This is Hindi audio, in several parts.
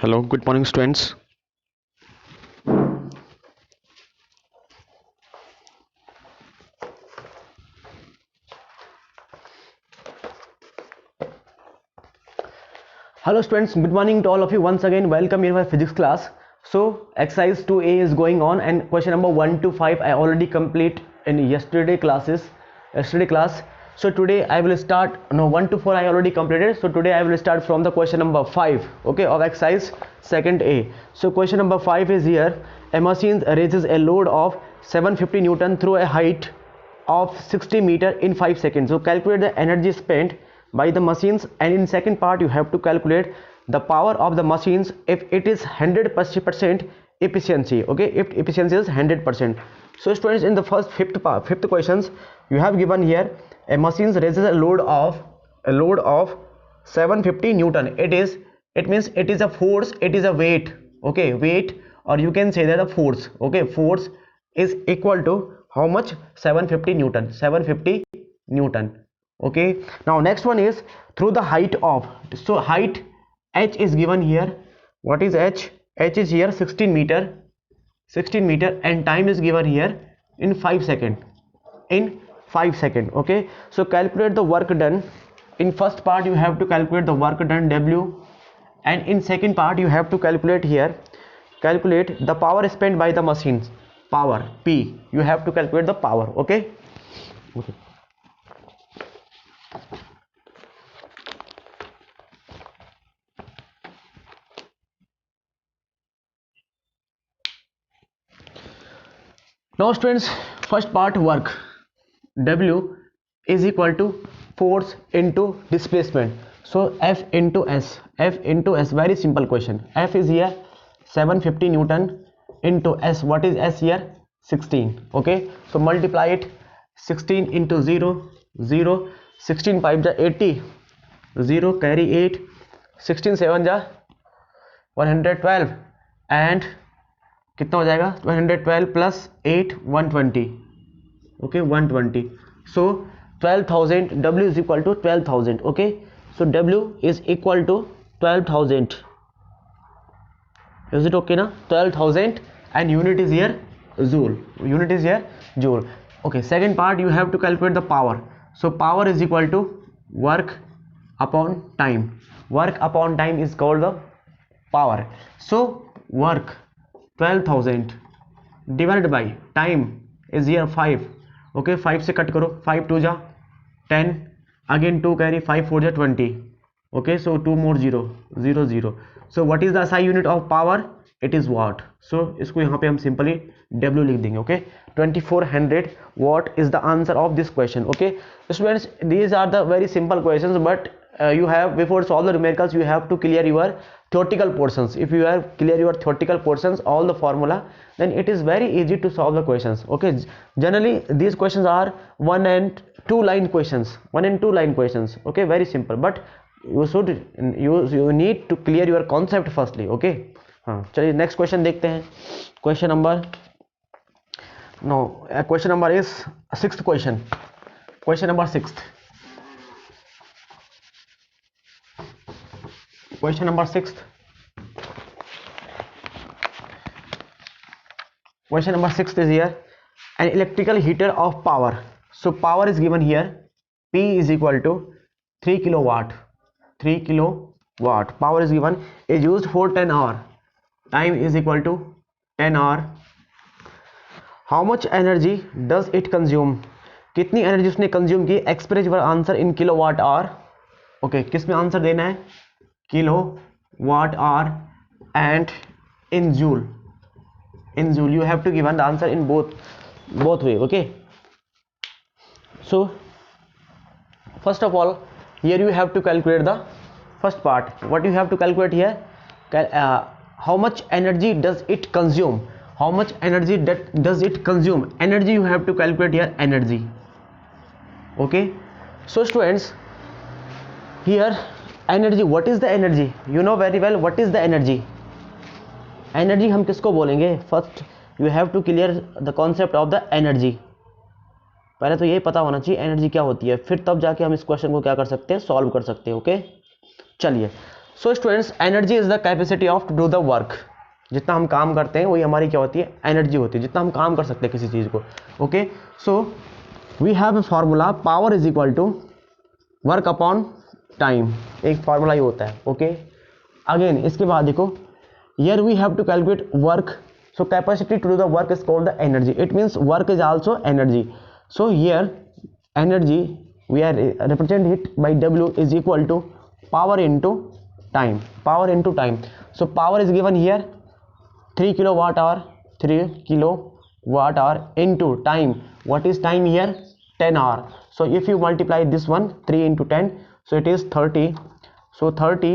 Hello, good morning, students. Hello, students. Good morning to all of you. Once again, welcome in my physics class. So, exercise 2A is going on, and question number 1 to 5 I already complete in yesterday class. So today I will start. No, 1 to 4 I already completed. So today I will start from the question number 5. Okay, of exercise second A. So question number 5 is here. A machine raises a load of 750 Newton through a height of 60 meter in 5 seconds. So calculate the energy spent by the machines, and in second part you have to calculate the power of the machines if it is 100% efficiency. Okay, if efficiency is 100%. So students, in the first fifth questions you have given here a machine raises a load of 750 Newton. It means it is a force, it is a weight. Okay, weight, or you can say that a force. Okay, force is equal to how much? 750 Newton. 750 Newton. Okay, now next one is through the height of. So height h is given here. What is h? H is here 16 meter, and time is given here in 5 second. Okay, so calculate the work done. In first part you have to calculate the work done, W, and in second part you have to calculate the power spent by the machines, power, P. You have to calculate the power. Okay. Now students, first part, work. W is equal to force into displacement. So F into S. Very simple question. F is here 750 Newton into S. What is S here? 16. Okay, so multiply it. 16 into 0, 0. 16 5 ja 80, 0 carry 8. 16 7 ja 112, and कितना हो जाएगा? 112 plus 8, 120. Okay, 120. So 12,000. W is equal to 12,000. Okay, so W is equal to 12,000. Is it okay now? 12,000, and unit is here joule. Okay, second part you have to calculate the power. So power is equal to work upon time. Work upon time is called the power. So work 12,000 divided by time is here 5. Okay, 5 से कट करो. 5 2 जा 10, again 2 carry 5 4 जा 20. Okay, so 2 more 0 0 0. So what is the SI unit of power? It is watt. So इसको यहाँ पे हम simply W लिख देंगे. Okay, 2400 watt is the answer of this question. Okay students, these are the very simple questions, but you have, before solve the numericals, you have to clear your theoretical portions. If you have clear your theoretical portions, all the formula, then it is very easy to solve the questions. Okay, generally these questions are 1 and 2 line questions. Okay, very simple, but you need to clear your concept firstly. Okay, हाँ, चलिए नेक्स्ट क्वेश्चन देखते हैं. Question number is 6th question. Question number 6. Question number 6. Question number 6 is here. An electrical heater of power. So power is given here. P is equal to 3 kilowatt. Power is given. Is used for 10 hours. Time is equal to 10 hours. How much energy does it consume? कितनी एनर्जी उसने कंज्यूम की? Express your answer in kilowatt hour. Okay, किस में आंसर देना है? Kilowatt hour and in joule. You have to give an answer in both way. Okay, so first of all, here you have to calculate the first part. What you have to calculate here? How much energy does it consume? Energy you have to calculate here, energy. Okay, so students, here energy, what is the energy? You know very well what is the energy. Energy हम किसको बोलेंगे? First you have to clear the concept of the energy. पहले तो यही पता होना चाहिए एनर्जी क्या होती है, फिर तब जाके हम इस क्वेश्चन को क्या कर सकते हैं, सॉल्व कर सकते हैं. ओके, चलिए so students, energy is the capacity of to do the work. जितना हम काम करते हैं वही हमारी क्या होती है, एनर्जी होती है, जितना हम काम कर सकते हैं किसी चीज़ को। Okay, so we have a formula, power is equal to work upon time, एक फार्मूला ही होता है। ओके, अगेन इसके बाद देखो, here we have to calculate work, so capacity to do the work is called the energy, it means work is also energy. So here energy we are represent it by W is equal to power into time, power into time. So power is given here 3 kilowatt hour, 3 kilowatt hour into time. What is time here? 10 hour. So if you multiply this one 3 into 10, so it is 30. So 30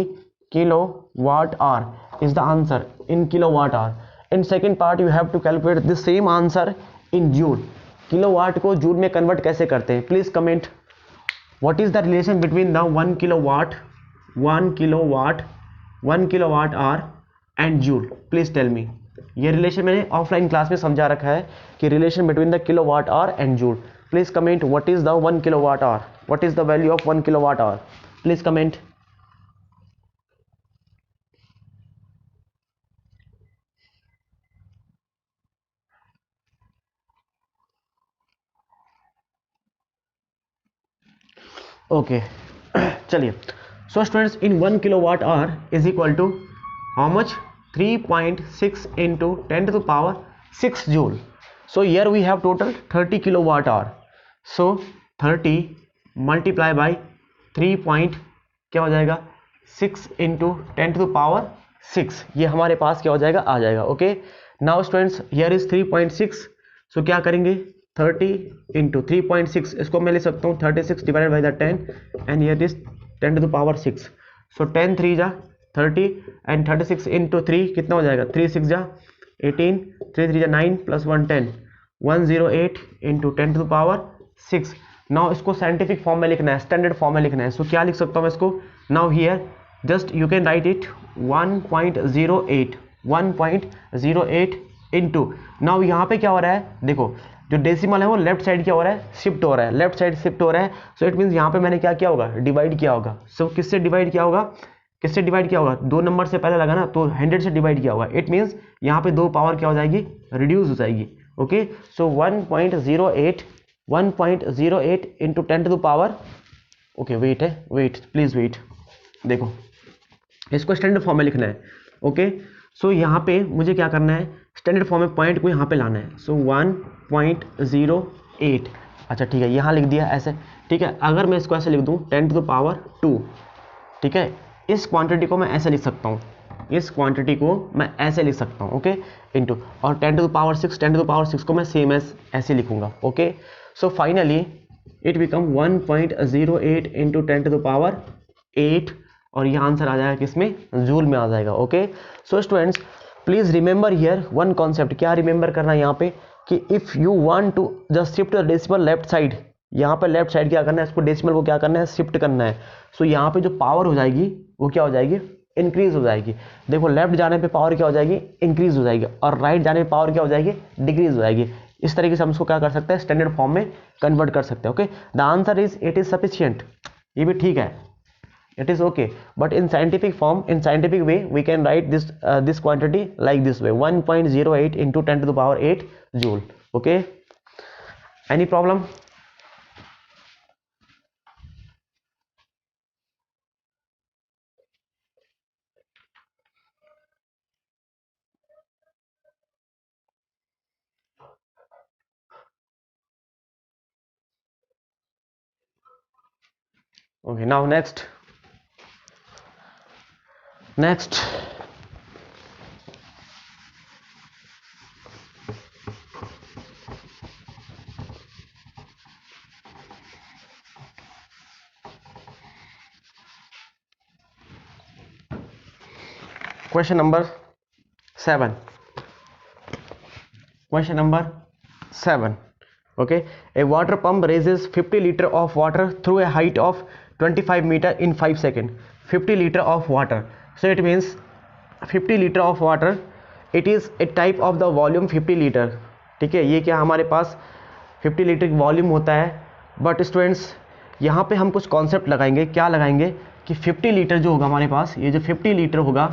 kilowatt hour is the answer in kilowatt hour. In second part you have to calculate the same answer in joule. Kilowatt को जूल में कन्वर्ट कैसे करते हैं, please comment. What is the relation between the 1 kilowatt hour and joule? Please tell me. ये रिलेशन मैंने ऑफलाइन क्लास में समझा रखा है कि relation between the kilowatt hour and joule. Please comment what is the 1 kilowatt hour, what is the value of 1 kilowatt hour, please comment. Okay, चलिए। So students, in 1 kilowatt hour is equal to how much, 3.6 into 10 to the power 6 joule. So here we have total 30 kilowatt hour. So 30 multiply by 3 क्या हो जाएगा, 6 into 10 to the power 6, ये हमारे पास क्या हो जाएगा, आ जाएगा। Okay, now students here is 3.6, सो क्या करेंगे, 30 into 3.6, इसको मैं ले सकता हूँ 36 divided by the 10 and here is 10 to the power 6. सो 10 3 जा 30 एंड 36 into 3 कितना हो जाएगा, 3 6 जा 18, 3 3 जा 9 plus 1 10, 108 into 10 to the power 6. Now इसको साइंटिफिक फॉर्म में लिखना है, स्टैंडर्ड फॉर्म में लिखना है। सो क्या लिख सकता हूँ मैं इसको, now here just you can write it 1.08 into, now यहाँ पे क्या हो रहा है, देखो जो डेसिमल है वो लेफ्ट साइड क्या हो रहा है, शिफ्ट हो रहा है, लेफ्ट साइड शिफ्ट हो रहा है। सो इट मीन्स यहाँ पे मैंने क्या किया होगा, डिवाइड किया होगा। सो किससे डिवाइड किया होगा, किससे डिवाइड किया होगा, 2 नंबर से पहले लगा ना, तो 100 से डिवाइड किया होगा। इट मीन्स यहाँ पे 2 पावर क्या हो जाएगी, रिड्यूस हो जाएगी। Okay, so 1.08 into 10 to the power, okay wait है, वेट प्लीज वेट, देखो इसको स्टैंडर्ड फॉर्म में लिखना है। ओके, सो यहाँ पे मुझे क्या करना है, स्टैंडर्ड फॉर्म में पॉइंट को यहाँ पे लाना है। सो 1.08, अच्छा ठीक है, यहाँ लिख दिया ऐसे, ठीक है। अगर मैं इसको ऐसे लिख दूँ 10 to the power 2, ठीक है, इस क्वांटिटी को मैं ऐसे लिख सकता हूँ, इस क्वांटिटी को मैं ऐसे लिख सकता हूँ। ओके, इनटू, और 10 to the power 6, 10 to the power 6 को मैं सेम एज ऐसे लिखूंगा। Okay, so finally it become 1.08 into 10 to the power 8, और ये आंसर आ जाएगा किसमें, जूल में आ जाएगा। Okay, so students please remember here one concept, क्या रिमेंबर करना है यहाँ पे, कि if you want to just shift the decimal left side, यहाँ पे लेफ्ट साइड क्या करना है, इसको डेसिमल को क्या करना है, शिफ्ट करना है। सो यहाँ पे जो पावर हो जाएगी वो क्या हो जाएगी, इंक्रीज हो जाएगी। देखो लेफ्ट जाने पे पावर क्या हो जाएगी, इंक्रीज हो जाएगी, और राइट जाने पे पावर क्या हो जाएगी, डिक्रीज हो जाएगी। इस तरीके से हम इसको क्या कर सकते हैं, स्टैंडर्ड फॉर्म में कन्वर्ट कर सकते हैं। Okay, the answer is it is sufficient, ये भी ठीक है, it is okay, but in scientific form, in scientific way we can write this quantity like this way, 1.08 into 10 to the power 8 joule. Okay, any problem? Okay, now next question number 7. Question number 7. Okay, a water pump raises 50 liter of water through a height of 25 meter in 5 seconds. 50 liter of water, so it means 50 liter of water, it is a type of the volume 50 liter. ठीक है, ये क्या हमारे पास 50 लीटर वॉल्यूम होता है। बट स्टूडेंट्स यहाँ पे हम कुछ कॉन्सेप्ट लगाएंगे। क्या लगाएंगे कि 50 लीटर जो होगा हमारे पास, ये जो 50 लीटर होगा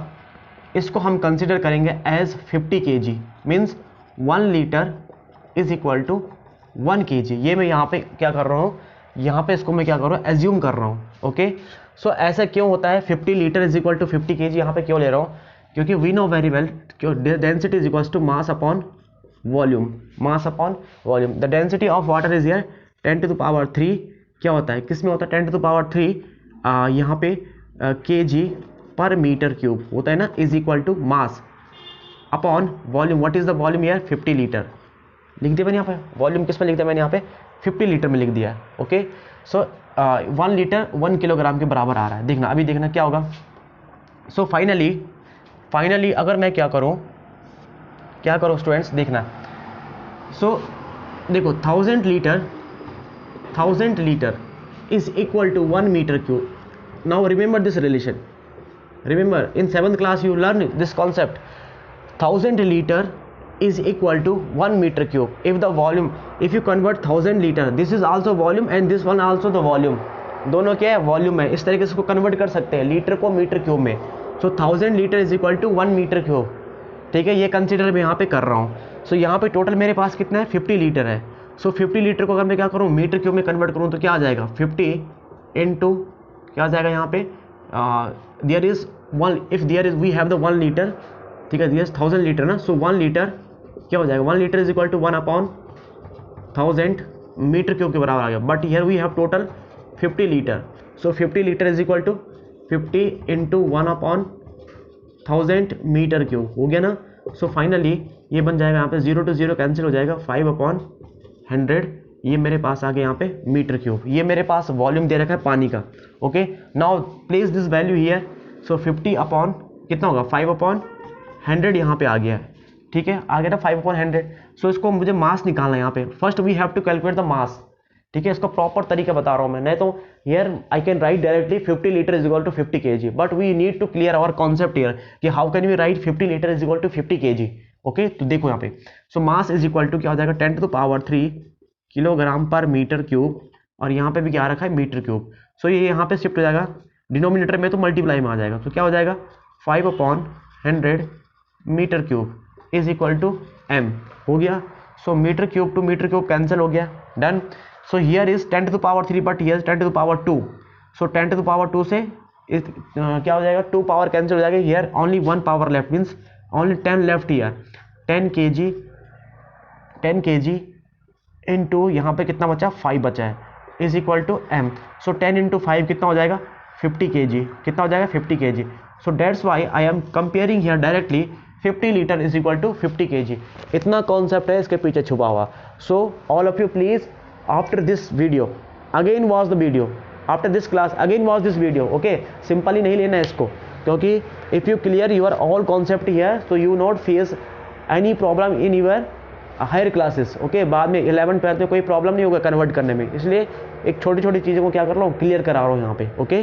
इसको हम कंसिडर करेंगे as 50 kg, means 1 litre is equal to 1 kg। ये मैं यहाँ पे क्या कर रहा हूँ, यहाँ पे इसको मैं क्या कर रहा हूँ, एज्यूम कर रहा हूँ। ओके, सो ऐसा क्यों होता है 50 litre is equal to 50 kg यहाँ पे क्यों ले रहा हूँ, क्योंकि we know very well density is equal to mass upon volume, mass upon volume. The density of water is here 10 to the power 3 क्या होता है, किस में होता है 10 टू द पावर 3 यहाँ पे kg पर मीटर क्यूब होता है ना, is equal to mass upon volume. What is the volume here 50 litre लिख दिया मैंने यहाँ पे, वॉल्यूम किस में लिख दिया मैंने यहाँ पे 50 लीटर में लिख दिया। ओके, सो 1 लीटर 1 किलोग्राम के बराबर आ रहा है। देखना अभी देखना क्या होगा। सो फाइनली अगर मैं क्या करूँ स्टूडेंट्स, देखना। सो देखो 1000 litre is equal to 1 metre cube. Now remember this relation, remember in 7th class you learn this concept. 1000 liter is equal to 1 meter cube. If the volume, if you convert 1000 liter, this is also volume and this one also the volume, दोनों क्या है वॉल्यूम है। इस तरीके से इसको कन्वर्ट कर सकते हैं लीटर को मीटर क्यूब में। So 1000 litre is equal to 1 metre cube, ठीक है, ये कंसिडर मैं यहाँ पे कर रहा हूँ। सो यहाँ पे टोटल मेरे पास कितना है 50 लीटर है। सो 50 लीटर को अगर मैं क्या करूँ मीटर क्यूब में कन्वर्ट करूँ तो क्या आ जाएगा 50 इंटू क्या आ जाएगा यहाँ पे there is 1, if there is we have the 1 litre, ठीक है, दिस 1000 लीटर ना। सो 1 लीटर क्या हो जाएगा 1 litre is equal to 1 upon 1000 metre cube के बराबर आ गया। But here we have total 50 litre. So 50 litre is equal to 50 into 1 upon 1000 metre cube हो गया ना। सो फाइनली ये बन जाएगा यहाँ पे 0 to 0 कैंसिल हो जाएगा, 5 अपॉन 100 ये मेरे पास आ गया यहाँ पे मीटर क्यूब। ये मेरे पास वॉल्यूम दे रखा है पानी का। Okay, now place this value here. So 50 upon कितना होगा 5 अपॉन 100 यहाँ पे आ गया है, ठीक है, आ गया ना 5 अपॉन 100। सो इसको मुझे मास निकालना है यहाँ पे। First we have to calculate the mass, ठीक है, इसका प्रॉपर तरीका बता रहा हूँ मैं, नहीं तो here I can write directly 50 litre is equal to 50 kg, but we need to clear our concept here कि how can we write 50 litre is equal to 50 kg। Okay, तो देखो यहाँ पे so mass is equal to क्या हो जाएगा 10 to the power 3 kilogram per metre cube, और यहाँ पे भी क्या रखा है मीटर क्यूब। सो ये यहाँ पे शिफ्ट हो जाएगा डिनोमिनेटर में तो मल्टीप्लाई में आ जाएगा। तो क्या हो जाएगा 5 upon 100 metre cube is equal to m हो गया। So metre cube to metre cube cancel हो गया, done. So here is 10 to the power 3 but here 10 to the power 2। So 10 to the power 2 से क्या हो जाएगा 2 पावर कैंसिल हो जाएगा, here only 1 power left, means only 10 left here. 10 kg into यहाँ पे कितना बचा 5 बचा है is equal to m। So 10 into 5 कितना हो जाएगा 50 kg, कितना हो जाएगा 50 kg। So that's why I am comparing here directly 50 litre is equal to 50 kg। इतना कॉन्सेप्ट है इसके पीछे छुपा हुआ। So all of you please after this video again watch the video, after this class again watch this video. Okay, simply नहीं लेना है इसको, क्योंकि if you clear your all concept here तो you not face any problem in your higher classes. Okay, बाद में 11th 12th में कोई प्रॉब्लम नहीं होगा कन्वर्ट करने में, इसलिए एक छोटी छोटी चीज़ों को क्या कर रहा हूँ क्लियर करा रहा हूँ यहाँ पे। ओके,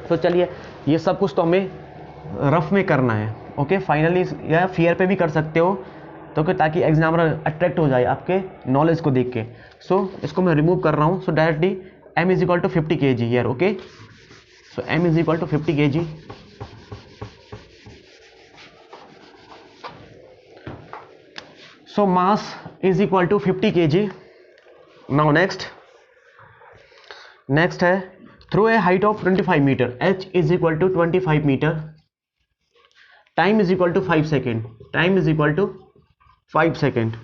तो चलिए ये सब कुछ तो हमें रफ में करना है। ओके, फाइनली या फियर पे भी कर सकते हो तो कि ताकि एग्जामिनर अट्रैक्ट हो जाए आपके नॉलेज को देख के। सो इसको मैं रिमूव कर रहा हूँ। So directly m is equal to 50 kg here. Okay, so m is equal to 50 kg। So mass is equal to 50 kg. Now next है through a height of 25 meter, h is equal to 25 meter, time is equal to 5 second, time is equal to 5 second.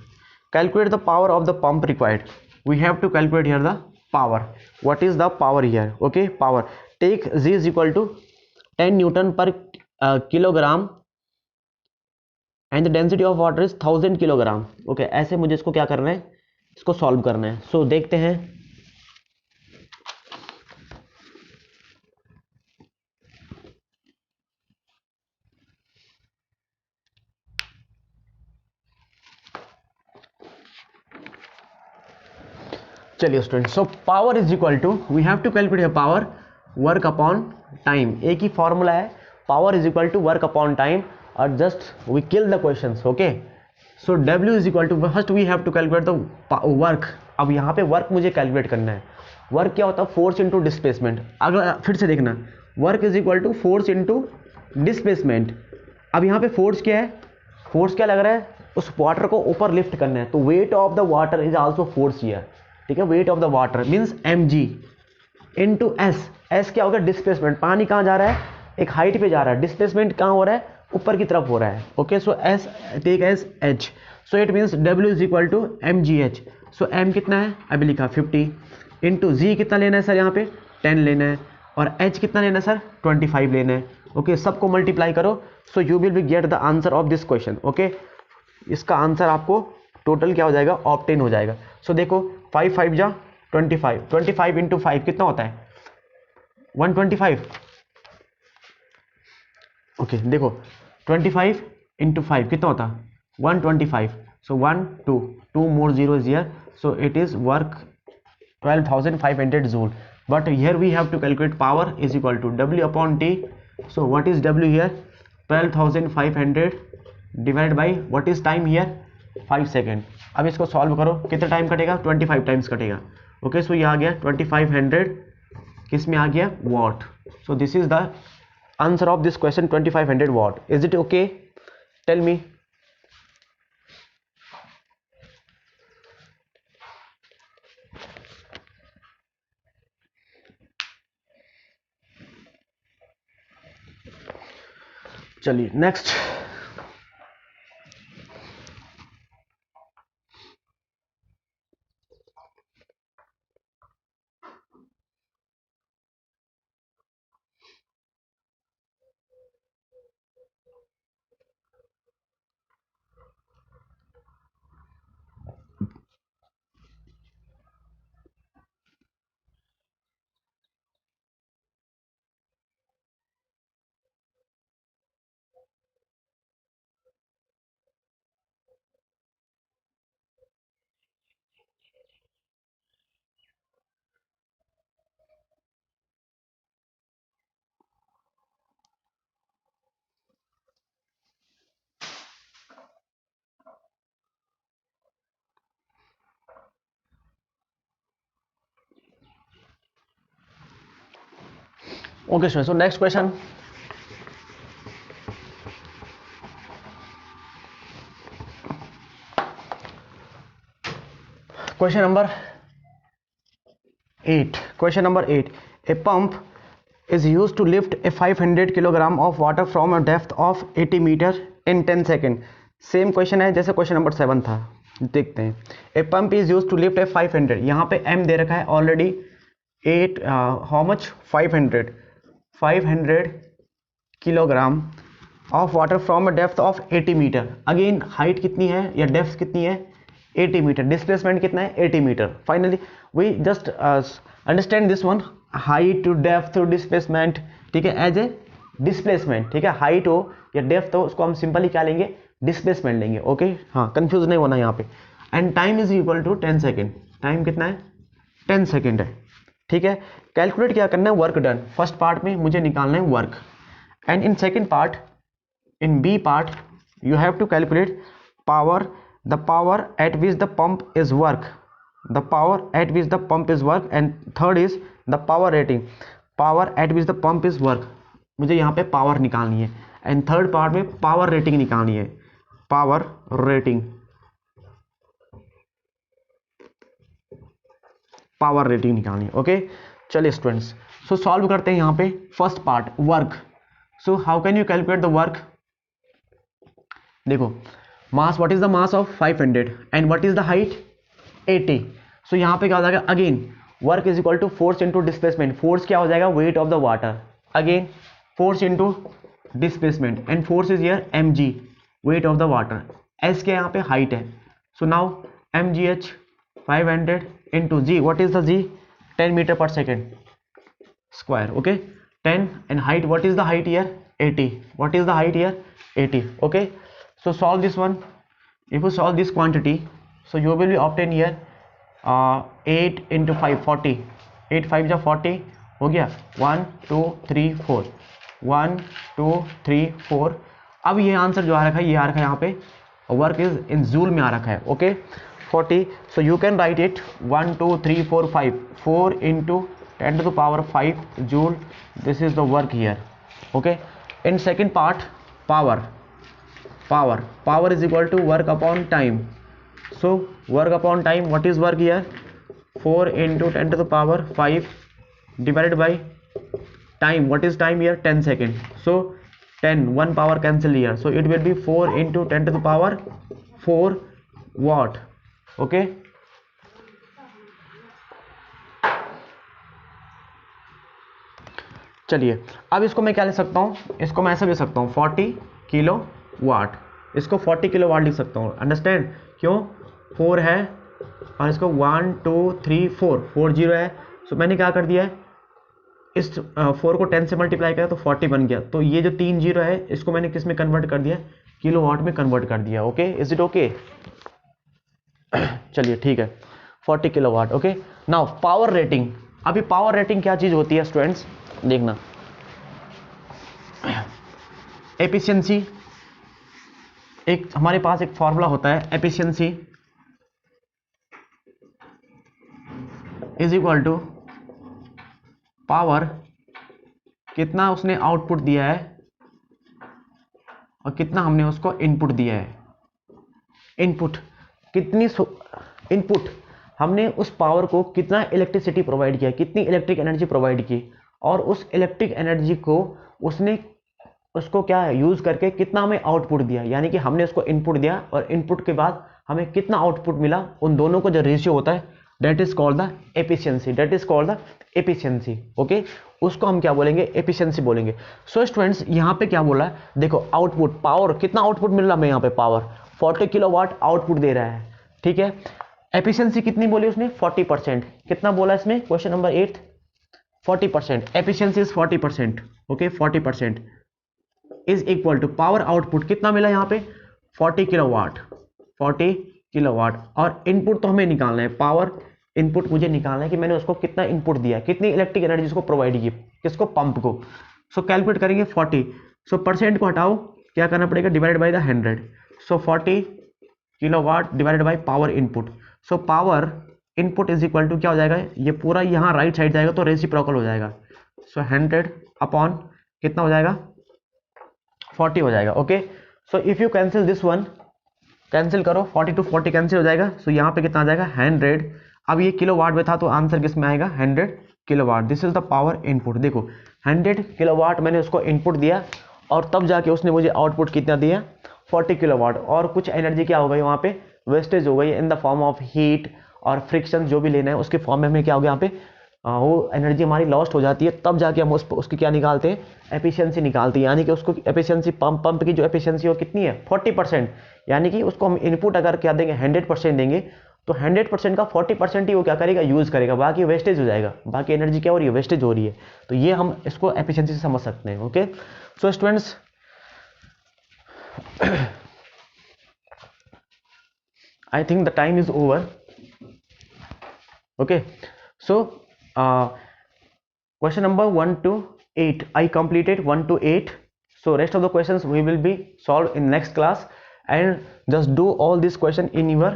Calculate the power of the pump required. We have to calculate here the power. What is the power here? Okay, power. Take z is equal to 10 Newton per kilogram and the density of water is 1000 kilogram. Okay, ऐसे मुझे इसको क्या करना है, इसको सॉल्व करना है। सो देखते हैं। चलिए student, so power is equal to we have to calculate power work upon time. एक ही फॉर्मूला है, power is equal to work upon time, और just we kill the questions. Okay, so W is equal to first we have to calculate the work. अब यहाँ पे वर्क मुझे कैलकुलेट करना है। वर्क क्या होता है, फोर्स इंटू डिस्प्लेसमेंट। अगर फिर से देखना, work is equal to force into displacement. अब यहाँ पे फोर्स क्या है, फोर्स क्या लग रहा है, उस वाटर को ऊपर लिफ्ट करना है, तो wait of the water is also force here, ठीक है। Wait of the water means mg into S. S क्या होगा, डिस्प्लेसमेंट, पानी कहाँ जा रहा है, एक हाइट पे जा रहा है, डिस्प्लेसमेंट कहाँ हो रहा है, ऊपर की तरफ हो रहा है, okay. So S take as H, so it means W is equal to mgh। So m कितना है, अभी लिखा 50, इंटू जी कितना लेना है सर, यहाँ पे 10 लेना है, और h कितना लेना है सर, 25 लेना है, ओके। सबको मल्टीप्लाई करो, so you will be get the answer of this question, okay. इसका आंसर आपको टोटल क्या हो जाएगा, ऑब्टेन हो जाएगा। सो देखो 5 5 जा 25, 25 इंटू 5 कितना होता है, 125, ओके। देखो 25 इंटू 5 कितना होता है, 125। So 1 2 2 more zero is here, so it is work 12,500 joule, but here we have to calculate power is equal to W upon T. So what is W here, 12,500 divided by what is time here, 5 second. अब इसको सॉल्व करो, कितना टाइम कटेगा, 25 टाइम्स कटेगा, ओके। सो ये आ गया 2500 किस में आ गया, watt. So this is the answer of this question, 2500 watt. Is it okay, tell me. चलिए next, okay so next question, question number 8। Question number 8, a pump is used to lift a 500 kilogram of water from a depth of 80 meter in 10 second। Same question है जैसे क्वेश्चन नंबर 7 था, देखते हैं। A pump is use to lift a 500, यहाँ पे m दे रखा है already 8 how much 500 kilogram of water from a depth of 80 metre. Again height कितनी है या डेप्थ कितनी है, 80 मीटर, डिस्प्लेसमेंट कितना है, 80 metre. Finally we just understand this one, height depth displacement, ठीक है, एज ए डिस्प्लेसमेंट, ठीक है। हाइट हो या डेप्थ हो उसको हम सिंपली क्या लेंगे, डिस्प्लेसमेंट लेंगे, ओके। हाँ, कंफ्यूज नहीं होना यहाँ पे। And time is equal to 10 second, time कितना है, 10 सेकेंड है, ठीक है। कैलकुलेट क्या करना है, वर्क डन। फर्स्ट पार्ट में मुझे निकालना है work, and in second part, in B part you have to calculate power, the power at which the pump is work, the power at which the pump is work, and third is the power rating, power at which the pump is work। मुझे यहाँ पे पावर निकालनी है, एंड थर्ड पार्ट में पावर रेटिंग निकालनी है, पावर रेटिंग, पावर रेटिंग निकालनी है, ओके। चलिए स्टूडेंट्स, सो सॉल्व करते हैं यहाँ पे first part work. So how can you calculate the work, देखो mass, what is the mass of 500 and what is the height 80। सो यहाँ पे क्या हो जाएगा, again work is equal to force into displacement. Force क्या हो जाएगा, weight of the water, again force into displacement, and force is here mg, weight of the water. एस के यहाँ पे हाइट है, so now mgh 500 into g, what is the g, 10 metre per second square, okay. 10 and height, what is the height here 80, what is the height here 80, okay. So solve this one. If you solve this quantity, so you will be obtain here 8 into 5 40, 8 5 जा 40 हो गया, 1 2 3 4, 1 2 3 4। अब ये आंसर जो आ रखा है, ये आ रखा है यहाँ पे वर्क इज इन जूल में आ रखा है, okay. 40. So you can write it 1 2 3 4 5 4 into 10 to the power 5 joule. This is the work here. Okay, in second part, power is equal to work upon time. So work upon time, what is work here? 4 into 10 to the power 5 divided by time. What is time here? 10 seconds. So 10, 1 power cancel here, so it will be 4 into 10 to the power 4 watt. Okay, चलिए अब इसको मैं क्या लिख सकता हूँ? इसको मैं ऐसे लिख सकता हूँ 40 किलो वाट, इसको 40 किलो वाट लिख सकता हूँ। अंडरस्टैंड? क्यों? 4 है और इसको 1 2 3 4 40 है। सो मैंने क्या कर दिया है, इस 4 को 10 से मल्टीप्लाई किया तो 40 बन गया। तो ये जो 3 जीरो है इसको मैंने किस में कन्वर्ट कर दिया? किलो वाट में कन्वर्ट कर दिया। Okay, is it okay? चलिए ठीक है, 40 kilowatt. Okay, now power rating. अभी पावर रेटिंग क्या चीज होती है स्टूडेंट्स, देखना। एफिशिएंसी, एक हमारे पास एक फॉर्मूला होता है, efficiency is equal to power, कितना उसने आउटपुट दिया है और कितना हमने उसको इनपुट दिया है। इनपुट कितनी, इनपुट हमने उस पावर को कितना इलेक्ट्रिसिटी प्रोवाइड किया, कितनी इलेक्ट्रिक एनर्जी प्रोवाइड की, और उस इलेक्ट्रिक एनर्जी को उसने उसको क्या यूज करके कितना हमें आउटपुट दिया। यानी कि हमने उसको इनपुट दिया और इनपुट के बाद हमें कितना आउटपुट मिला, उन दोनों को जो रेशियो होता है that is called the efficiency, that is called the efficiency. Okay, उसको हम क्या बोलेंगे? एफिशिएंसी बोलेंगे। सो स्टूडेंट्स यहाँ पे क्या बोला है, देखो आउटपुट, पावर, कितना आउटपुट मिल रहा है हमें यहाँ पे? पावर 40 किलोवाट आउटपुट दे रहा है, ठीक है। एफिशिएंसी कितनी बोली उसने? 40%। कितना बोला इसमें? Question number 8, 40%। Efficiency is 40%। Okay, 40% is equal to power output कितना मिला यहाँ पे? 40 किलोवाट, 40 किलोवाट। और इनपुट तो हमें निकालना है, पावर इनपुट मुझे निकालना है कि मैंने उसको कितना इनपुट दिया, कितनी इलेक्ट्रिक एनर्जी उसको प्रोवाइड की, किसको? पंप को। सो कैलकुलेट करेंगे 40। सो परसेंट को हटाओ, क्या करना पड़ेगा? Divided by the 100। So 40 kilowatt divided by power input. So power input is equal to क्या हो जाएगा? ये पूरा यहाँ राइट साइड जाएगा तो रेसिप्रोकल हो जाएगा। सो 100 अपॉन कितना हो जाएगा? 40 हो जाएगा। Okay, so if you cancel this one, cancel करो, 40 टू 40 कैंसिल हो जाएगा। सो यहाँ पे कितना आ जाएगा? 100। अब ये किलो वाट में था तो आंसर किस में आएगा? 100 kilowatt. This is the power input. देखो 100 किलोवाट मैंने उसको इनपुट दिया और तब जाके उसने मुझे आउटपुट कितना दिया? 40 किलोवाट। और कुछ एनर्जी क्या हो गई वहाँ पे? वेस्टेज हो गई in the form of heat और फ्रिक्शन, जो भी लेना है उसके फॉर्म में हमें क्या हो गया यहाँ पे? वो एनर्जी हमारी लॉस्ट हो जाती है, तब जाके हम उसकी क्या निकालते हैं? एफिशिएंसी निकालते हैं। यानी कि उसको एफिशिएंसी, पंप की जो एफिशिएंसी वो कितनी है? 40%। यानी कि उसको हम इनपुट अगर क्या देंगे? 100% देंगे तो 100% का 40% ही वो क्या करेगा? यूज करेगा, बाकी वेस्टेज हो जाएगा। बाकी एनर्जी क्या हो रही है? वेस्टेज हो रही है। तो ये हम इसको एफिशिएंसी से समझ सकते हैं। Okay, so students I think the time is over. Okay, so question number 1 to 8 I completed, 1 to 8. So rest of the questions we will be solved in next class, and just do all these questions in your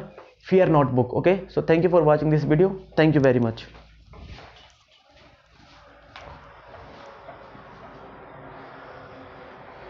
fear notebook. Okay, so thank you for watching this video. Thank you very much.